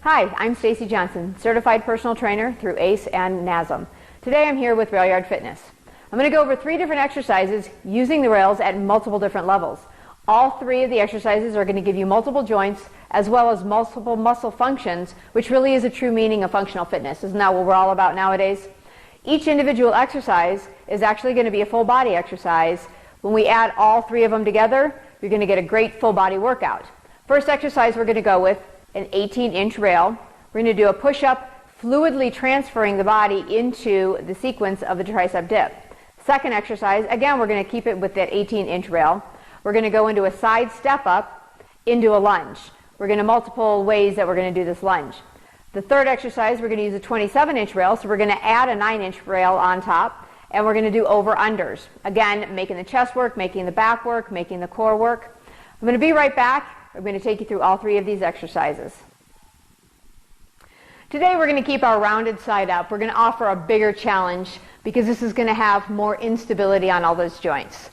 Hi, I'm Stacy Johnson, certified personal trainer through ACE and NASM. Today I'm here with Railyard Fitness. I'm going to go over 3 different exercises using the rails at multiple different levels. All 3 of the exercises are going to give you multiple joints as well as multiple muscle functions, which really is a true meaning of functional fitness. Isn't that what we're all about nowadays? Each individual exercise is actually going to be a full body exercise. When we add all 3 of them together, you're going to get a great full body workout. First exercise we're going to go with an 18-inch rail. We're going to do a push-up, fluidly transferring the body into the sequence of the tricep dip. Second exercise, again, we're going to keep it with that 18-inch rail. We're going to go into a side step up into a lunge. We're going to multiple ways that we're going to do this lunge. The third exercise, we're going to use a 27-inch rail, so we're going to add a 9-inch rail on top, and we're going to do over-unders. Again, making the chest work, making the back work, making the core work. I'm going to be right back. I'm going to take you through all 3 of these exercises. Today we're going to keep our rounded side up. We're going to offer a bigger challenge because this is going to have more instability on all those joints.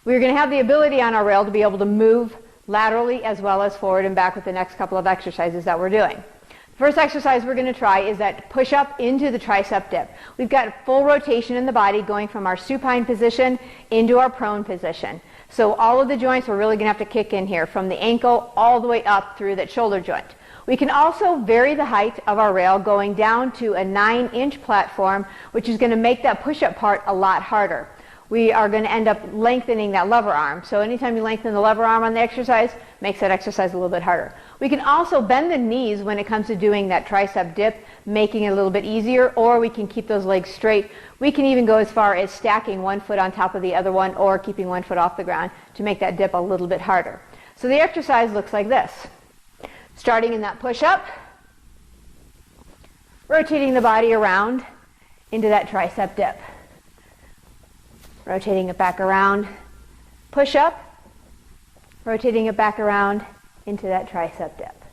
We're going to have the ability on our rail to be able to move laterally as well as forward and back with the next couple of exercises that we're doing. The first exercise we're going to try is that push-up into the tricep dip. We've got full rotation in the body going from our supine position into our prone position. So all of the joints we're really going to have to kick in here from the ankle all the way up through that shoulder joint. We can also vary the height of our rail going down to a 9-inch platform, which is going to make that push-up part a lot harder. We are going to end up lengthening that lever arm. So anytime you lengthen the lever arm on the exercise, makes that exercise a little bit harder. We can also bend the knees when it comes to doing that tricep dip, making it a little bit easier, or we can keep those legs straight. We can even go as far as stacking one foot on top of the other one or keeping one foot off the ground to make that dip a little bit harder. So the exercise looks like this. Starting in that push-up, rotating the body around into that tricep dip. Rotating it back around, push up, rotating it back around into that tricep dip.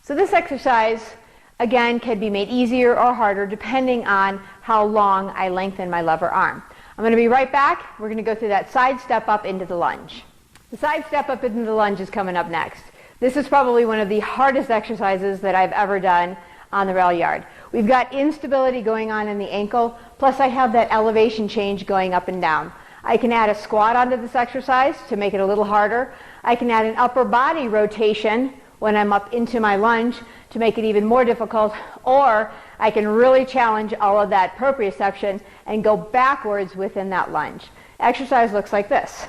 So this exercise, again, can be made easier or harder depending on how long I lengthen my lever arm. I'm going to be right back. We're going to go through that side step up into the lunge. The side step up into the lunge is coming up next. This is probably one of the hardest exercises that I've ever done on the Railyard. We've got instability going on in the ankle, plus I have that elevation change going up and down. I can add a squat onto this exercise to make it a little harder. I can add an upper body rotation when I'm up into my lunge to make it even more difficult, or I can really challenge all of that proprioception and go backwards within that lunge. Exercise looks like this.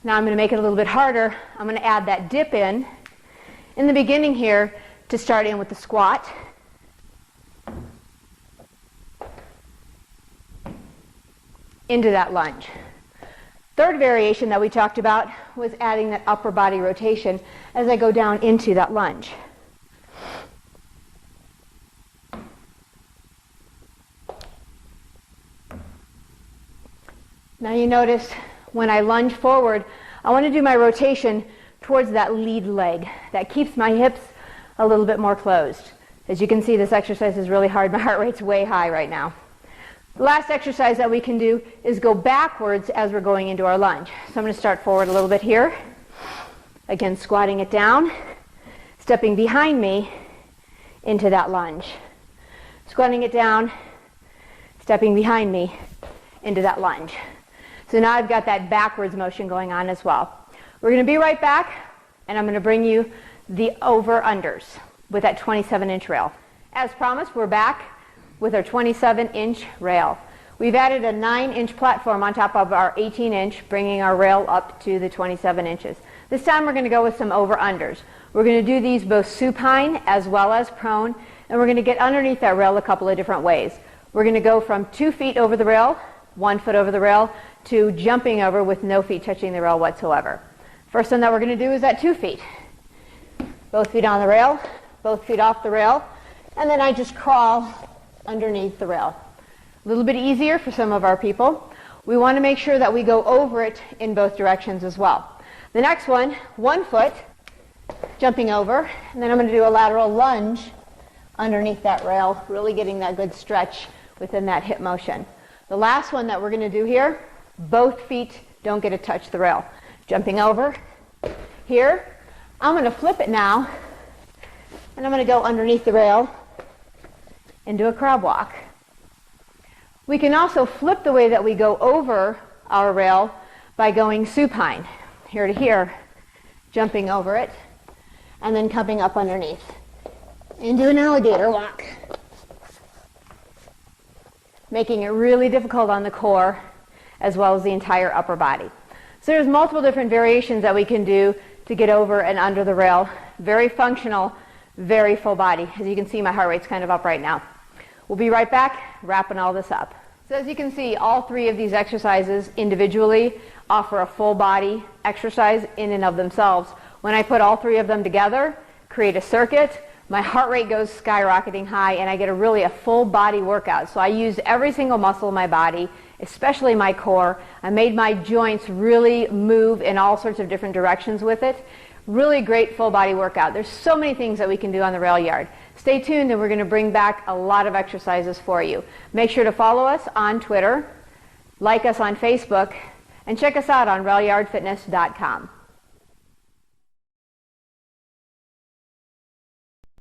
Now I'm going to make it a little bit harder. I'm going to add that dip in the beginning here to start in with the squat. Into that lunge. Third variation that we talked about was adding that upper body rotation as I go down into that lunge. Now you notice when I lunge forward, I want to do my rotation towards that lead leg. That keeps my hips a little bit more closed. As you can see, this exercise is really hard. My heart rate's way high right now. The last exercise that we can do is go backwards as we're going into our lunge. So I'm going to start forward a little bit here. Again, squatting it down, stepping behind me into that lunge. Squatting it down, stepping behind me into that lunge. So now I've got that backwards motion going on as well. We're going to be right back, and I'm going to bring you the over-unders with that 27-inch rail. As promised, we're back with our 27-inch rail. We've added a 9-inch platform on top of our 18-inch, bringing our rail up to the 27 inches. This time we're going to go with some over-unders. We're going to do these both supine as well as prone, and we're going to get underneath that rail a couple of different ways. We're going to go from 2 feet over the rail, 1 foot over the rail, to jumping over with no feet touching the rail whatsoever. First one that we're going to do is at 2 feet. Both feet on the rail, both feet off the rail, and then I just crawl underneath the rail. A little bit easier for some of our people. We want to make sure that we go over it in both directions as well. The next one, 1 foot, jumping over, and then I'm going to do a lateral lunge underneath that rail, really getting that good stretch within that hip motion. The last one that we're going to do here Both feet don't get to touch the rail. Jumping over. Here, I'm going to flip it now, and I'm going to go underneath the rail into a crab walk. We can also flip the way that we go over our rail by going supine, here to here, jumping over it, and then coming up underneath into an alligator walk, making it really difficult on the core as well as the entire upper body. So there's multiple different variations that we can do to get over and under the rail. Very functional, very full body. As you can see, my heart rate's kind of up right now. We'll be right back, wrapping all this up. So as you can see, all three of these exercises individually offer a full body exercise in and of themselves. When I put all three of them together, create a circuit, my heart rate goes skyrocketing high and I get a full body workout. So I used every single muscle in my body, especially my core. I made my joints really move in all sorts of different directions with it. Really great full body workout. There's so many things that we can do on the Railyard. Stay tuned and we're going to bring back a lot of exercises for you. Make sure to follow us on Twitter, like us on Facebook, and check us out on railyardfitness.com.